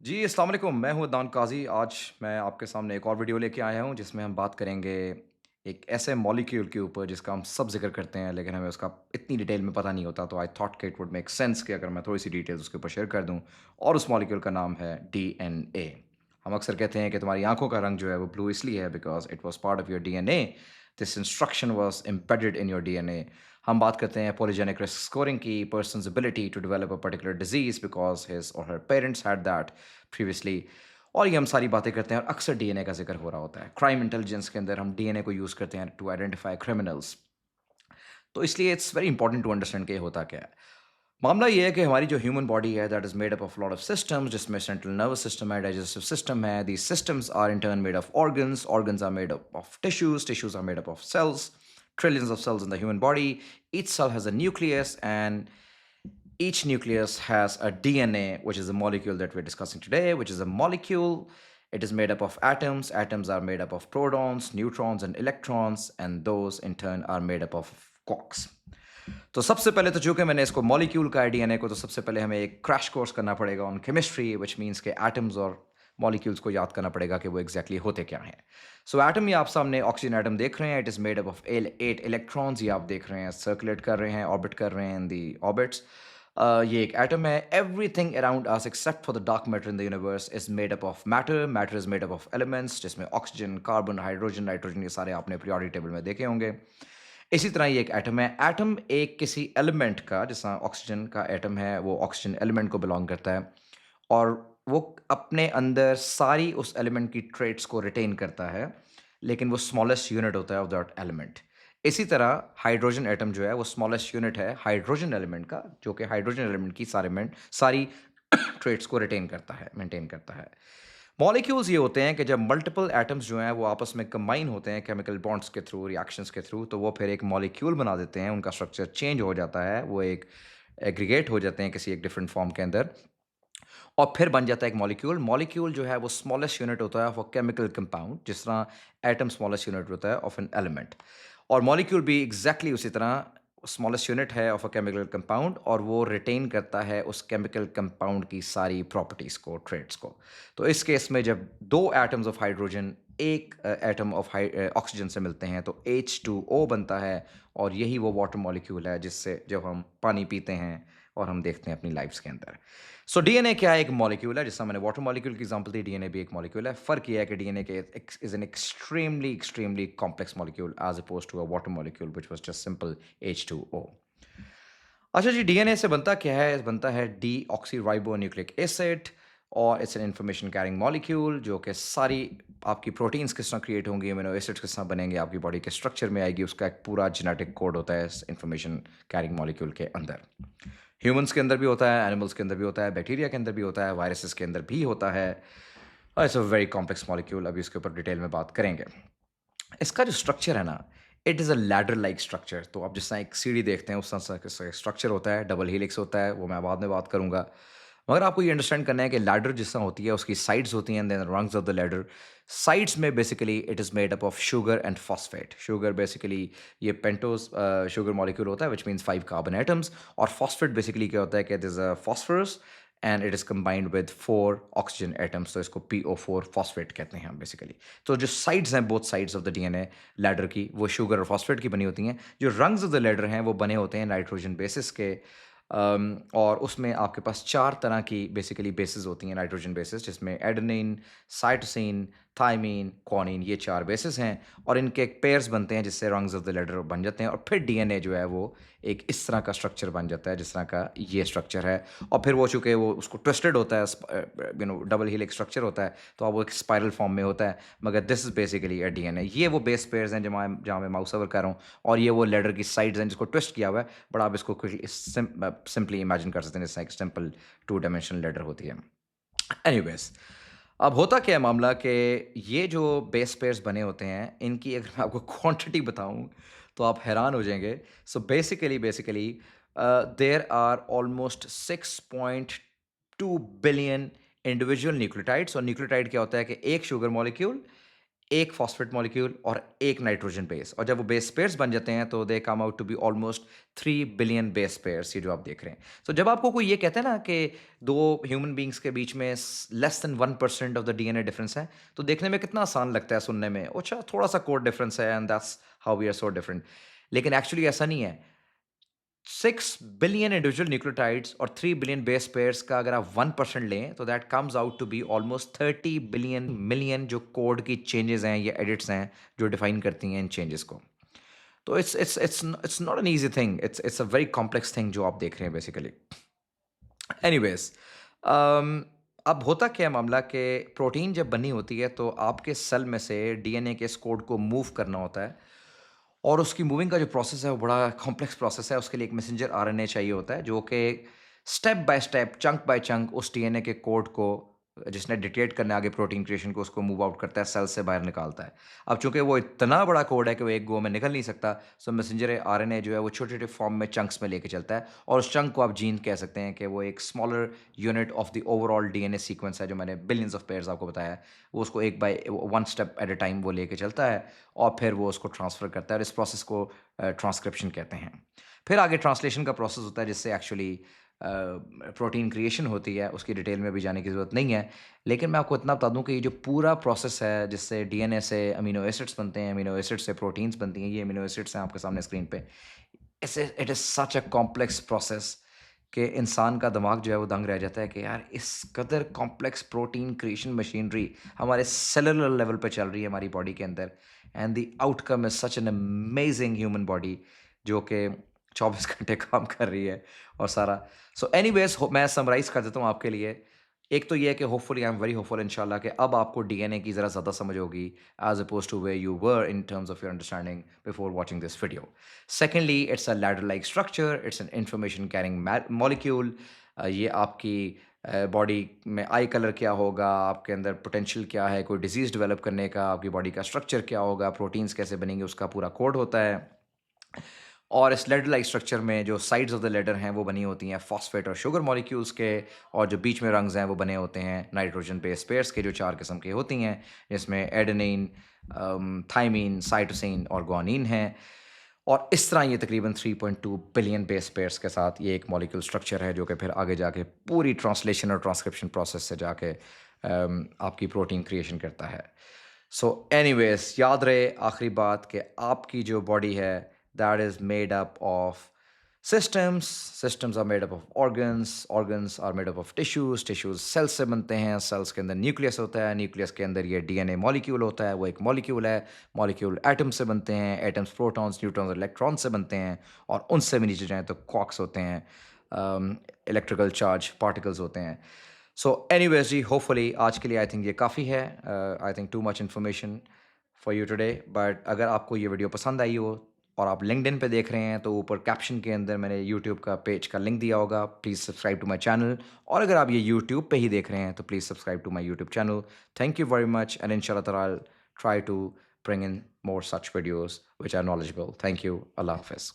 जी, अस्सलाम वालेकुम। मैं हूँ अदनान काज़ी। आज मैं आपके सामने एक और वीडियो लेके आया हूँ जिसमें हम बात करेंगे एक ऐसे मॉलिक्यूल के ऊपर जिसका हम सब ज़िक्र करते हैं लेकिन हमें उसका इतनी डिटेल में पता नहीं होता। तो आई थॉट कि इट वुड मेक सेंस कि अगर मैं थोड़ी-सी डिटेल्स उसके ऊपर शेयर कर दूँ और उस मॉलिक्यूल का नाम है डीएनए। हम अक्सर कहते हैं कि तुम्हारी आँखों का रंग जो है वो ब्लू इसलिए है because it was part of your DNA. This instruction was embedded in your DNA. हम बात करते हैं पॉलीजेनिक रिस्क स्कोरिंग की, person's ability to develop a particular disease because his और her parents had that previously. और ये हम सारी बातें करते हैं और अक्सर डीएनए का ज़िक्र हो रहा होता है। क्राइम इंटेलिजेंस के अंदर हम डीएनए को यूज़ करते हैं टू आइडेंटिफाई क्रिमिनल्स। तो इसलिए it's very important to understand कि ये होता क्या है। मामला ये है कि हमारी जो ह्यूमन बॉडी है that is made up of lot of systems जिसमें सेंट्रल नर्वस सिस्टम है, डाइजेस्टिव सिस्टम है। These systems are in turn made of organs, organs are made up of tissues, tissues are made up of cells, trillions of cells in the human body. Each cell has a nucleus, and each nucleus has a DNA, which is the molecule that we're discussing today, which is a molecule. It is made up of atoms. Atoms are made up of protons, neutrons, and electrons, and those in turn are made up of quarks. तो सबसे पहले तो चूंकि मैंने इसको molecule का DNA को तो सबसे पहले हमें एक क्रैश कोर्स करना पड़ेगा ऑन केमिस्ट्री व्हिच मींस के एटम्स और मॉलिक्यूल्स को याद करना पड़ेगा कि वो एग्जैक्टली होते क्या हैं। सो एटम ये आप सामने ऑक्सीजन एटम देख रहे हैं। It is made up of 8 electrons. ये आप देख रहे हैं सर्कुलेट कर रहे हैं, ऑर्बिट कर रहे हैं इन दी ऑर्बिट्स। ये एक एटम है। Everything around us except for the dark matter in the universe is made up of matter. Matter is made up of elements जिसमें ऑक्सीजन, कार्बन, हाइड्रोजन, नाइट्रोजन ये सारे आपने पीरियोडिक टेबल में देखे होंगे। इसी तरह ये एक एटम है। एटम एक किसी एलिमेंट का, जैसा ऑक्सीजन का एटम है, वो ऑक्सीजन एलिमेंट को बिलॉन्ग करता है और वो अपने अंदर सारी उस एलिमेंट की ट्रेट्स को रिटेन करता है, लेकिन वो स्मॉलेस्ट यूनिट होता है ऑफ दैट एलिमेंट। इसी तरह हाइड्रोजन एटम जो है वो स्मॉलेस्ट यूनिट है हाइड्रोजन एलिमेंट का, जो कि हाइड्रोजन एलिमेंट की सारी ट्रेट्स को रिटेन करता है, मेंटेन करता है। मॉलिक्यूल्स ये होते हैं कि जब मल्टीपल एटम्स जो हैं वो आपस में कंबाइन होते हैं केमिकल बॉन्ड्स के थ्रू, रिएक्शंस के थ्रू, तो वो फिर एक मॉलिक्यूल बना देते हैं। उनका स्ट्रक्चर चेंज हो जाता है, वो एक एग्रीगेट हो जाते हैं किसी एक डिफरेंट फॉर्म के अंदर और फिर बन जाता है एक मॉलिक्यूल। मॉलिक्यूल जो है वो स्मॉलेस्ट यूनिट होता है ऑफ अ केमिकल कंपाउंड, जिस तरह एटम स्मॉलेस्ट यूनिट होता है ऑफ एन एलिमेंट। और मॉलिक्यूल भी एग्जैक्टली उसी तरह स्मॉलेस्ट यूनिट है ऑफ अ केमिकल कंपाउंड और वो रिटेन करता है उस केमिकल कंपाउंड की सारी प्रॉपर्टीज को, ट्रेट्स को। तो इस केस में जब दो एटम्स ऑफ हाइड्रोजन एक एटम ऑफ ऑक्सीजन से मिलते हैं तो H2O बनता है और यही वो वाटर मॉलिक्यूल है जिससे जब हम पानी पीते हैं और हम देखते हैं अपनी लाइफ्स के अंदर। सो डीएनए क्या है? एक मॉलिक्यूल है। जिससे मैंने वाटर मॉलिक्यूल की एग्जांपल दी, डीएनए भी एक मॉलिक्यूल है। फ़र्क ये है कि डीएनए के is an extremely extremely complex molecule as opposed to a water molecule which was just simple H2O। अच्छा जी, डीएनए से बनता क्या है? बनता है डीऑक्सीराइबोन्यूक्लिक एसिड और it's an information carrying molecule जो कि सारी आपकी प्रोटीन्स किस तरह क्रिएट होंगी, अमीनो एसिड्स किस तरह बनेंगे, आपकी बॉडी के स्ट्रक्चर में आएगी, उसका एक पूरा जेनेटिक कोड होता है इस इन्फॉर्मेशन कैरिंग मॉलिक्यूल के अंदर। ह्यूमन्स के अंदर भी होता है, एनिमल्स के अंदर भी होता है, बैक्टीरिया के अंदर भी होता है, वायरसेस के अंदर भी होता है। It's a very complex molecule. अभी इसके ऊपर डिटेल में बात करेंगे। इसका जो स्ट्रक्चर है ना, it is a ladder like structure. तो आप जिस तरह एक सीढ़ी देखते हैं उस तरह का स्ट्रक्चर होता है, डबल हेलिक्स होता है, वो मैं बाद में बात करूँगा। मगर आपको ये अंडरस्टैंड करना है कि लैडर जिस तरह होती है उसकी साइड्स होती हैं and then rungs of the ladder. Sides में basically it is made up of sugar and phosphate. Sugar basically ये पेंटोज शुगर मॉलिक्यूल होता है व्हिच मीन्स 5 कार्बन एटम्स और फॉस्फेट बेसिकली क्या होता है कि it is a phosphorus and it is combined with 4 oxygen atoms, तो इसको PO4 फॉस्फेट कहते हैं हम बेसिकली। तो जो साइड्स हैं both sides of the DNA ladder की, वो शुगर और फॉस्फेट की बनी होती हैं। जो रंग्स ऑफ द लैडर हैं वो बने होते हैं नाइट्रोजन बेसिस के। और उसमें आपके पास 4 तरह की बेसिकली बेसेस होती हैं, नाइट्रोजन बेसेस, जिसमें एडेनिन, साइटोसिन, थाइमिन, ग्वानिन, ये 4 बेसेस हैं और इनके पेयर्स बनते हैं जिससे रंग्स ऑफ द लैडर बन जाते हैं और फिर डीएनए जो है वो एक इस तरह का स्ट्रक्चर बन जाता है जिस तरह का ये स्ट्रक्चर है। और फिर वो चूँकि वो उसको ट्विस्टेड होता है, डबल हेलिक्स स्ट्रक्चर होता है, तो अब वो एक स्पाइरल फॉर्म में होता है। मगर this is basically a DNA. ये वो बेस पेयर्स हैं जहाँ मैं माउस ओवर कर रहा हूँ और ये वो लैडर की साइड्स हैं जिसको ट्विस्ट किया हुआ है। बट आप इसको क्विकली सिंपली इमेजिन कर सकते हैं जैसे एक सिंपल 2 डायमेंशनल लैडर होती है। एनीवेज़, अब होता क्या है मामला कि ये जो बेस पेयर्स बने होते हैं, इनकी अगर मैं आपको क्वांटिटी बताऊँ, तो आप हैरान हो जाएँगे। So basically there are almost 6.2 billion individual nucleotides. और न्यूक्लियोटाइड क्या होता है कि एक शुगर मॉलिक्यूल एक फॉस्फेट मॉलिक्यूल और एक नाइट्रोजन बेस, और जब वो बेस पेयर्स बन जाते हैं तो they come out to be almost 3 billion base pairs, ये जो आप देख रहे हैं। So, जब आपको कोई ये कहता है ना कि दो ह्यूमन बींग्स के बीच में less than 1% of the DNA difference है, तो देखने में कितना आसान लगता है सुनने में, अच्छा थोड़ा सा कोड डिफरेंस है and that's how we are so different. लेकिन एक्चुअली ऐसा नहीं है। 6 बिलियन इंडिविजुअल न्यूक्लियोटाइड्स और 3 बिलियन बेस पेयर्स का अगर आप 1% लें तो that comes out to be almost 30 billion million जो कोड की चेंजेस हैं या एडिट्स हैं जो डिफाइन करती हैं इन चेंजेस को। तो it's not an easy thing, it's a very complex thing जो आप देख रहे हैं बेसिकली। एनीवेज, अब होता क्या है मामला कि प्रोटीन जब बनी होती है तो आपके सेल में से डीएनए के इस कोड को मूव करना होता है, और उसकी मूविंग का जो प्रोसेस है वो बड़ा कॉम्प्लेक्स प्रोसेस है। उसके लिए एक मैसेंजर आरएनए चाहिए होता है जो कि step by step, chunk by chunk उस डीएनए के कोड को, जिसने डिक्टेट करना है आगे प्रोटीन क्रिएशन को, उसको मूव आउट करता है, सेल से बाहर निकालता है। अब चूंकि वो इतना बड़ा कोड है कि वो एक गो में निकल नहीं सकता, सो मैसेंजर आरएनए जो है वो छोटे छोटे फॉर्म में चंक्स में लेके चलता है, और उस चंक को आप जीन कह सकते हैं कि वो एक smaller unit of the overall DNA sequence है, जो मैंने बिलियंस ऑफ पेयर्स आपको बताया है। वो उसको एक by one step at a time वो लेके चलता है, और फिर वो उसको ट्रांसफ़र करता है, और इस प्रोसेस को ट्रांसक्रिप्शन कहते हैं। फिर आगे ट्रांसलेशन का प्रोसेस होता है जिससे एक्चुअली प्रोटीन क्रिएशन होती है, उसकी डिटेल में भी जाने की ज़रूरत नहीं है। लेकिन मैं आपको इतना बता दूं कि ये जो पूरा प्रोसेस है जिससे डीएनए से अमीनो एसिड्स बनते हैं, अमीनो एसिड से प्रोटीन्स बनती हैं, ये अमीनो एसिड्स हैं आपके सामने स्क्रीन पे। It is such a complex process कि इंसान का दिमाग जो है वो दंग रह जाता है कि यार इस कदर कॉम्प्लेक्स प्रोटीन क्रिएशन मशीनरी हमारे सेलुलर लेवल पे चल रही है हमारी बॉडी के अंदर, and the outcome is such an amazing human body जो कि 24 घंटे काम कर रही है और सारा। सो एनीवेज, मैं समराइज कर देता हूँ आपके लिए। एक तो ये है कि hopefully I am very hopeful इंशाल्लाह कि अब आपको डीएनए की ज़रा ज़्यादा समझ होगी as oppose to way you were in terms of your understanding before watching this video. Secondly, it's a ladder-like structure. It's an information-carrying molecule. ये आपकी बॉडी में आई कलर क्या होगा, आपके अंदर पोटेंशियल क्या है, कोई डिजीज़ डेवलप करने का, आपकी बॉडी का स्ट्रक्चर क्या होगा, प्रोटीन्स कैसे बनेंगे, उसका पूरा कोड होता है। और इस लेडर लाइक स्ट्रक्चर में जो साइड्स ऑफ द लेडर हैं वो बनी होती हैं फॉस्फेट और शुगर मॉलिक्यूल्स के, और जो बीच में रंग्स हैं वो बने होते हैं नाइट्रोजन बेस पेयर्स के, जो 4 किस्म की होती हैं, जिसमें एडेनिन, थाइमीन, साइटोसिन और गुआनिन हैं। और इस तरह ये तकरीबन 3.2 बिलियन बेस पेयर्स के साथ ये एक मॉलिक्यूल स्ट्रक्चर है जो कि फिर आगे जाके पूरी ट्रांसलेशन और ट्रांसक्रिप्शन प्रोसेस से जाके आपकी प्रोटीन क्रिएशन करता है। सो एनीवेज, याद रहे आखिरी बात कि आपकी जो बॉडी है that is made up of systems, systems are made up of organs are made up of tissues cells से बनते हैं, cells के अंदर न्यूक्लियस होता है, न्यूक्लियस के अंदर ये डीएनए मॉलिक्यूल होता है, वो एक मॉलिक्यूल है, मॉलिक्यूल एटम से बनते हैं, एटम्स प्रोटॉन्स, न्यूट्रॉन्स और इलेक्ट्रॉन से बनते हैं, और उनसे भी नीचे जाएँ तो क्वार्क्स होते हैं, इलेक्ट्रिकल चार्ज पार्टिकल्स होते हैं। सो एनीवेज जी, होपफुली आज के लिए आई थिंक ये काफ़ी है। I think too much information for you today, but अगर आपको ये वीडियो पसंद आई हो और आप लिंक्डइन पे देख रहे हैं तो ऊपर कैप्शन के अंदर मैंने यूट्यूब का पेज का लिंक दिया होगा, please subscribe to my channel. और अगर आप ये यूट्यूब पे ही देख रहे हैं तो please subscribe to my YouTube channel. Thank you very much, and इंशाल्लाह ताला I'll try to bring in more such videos which are knowledgeable. Thank you. Allah Hafiz.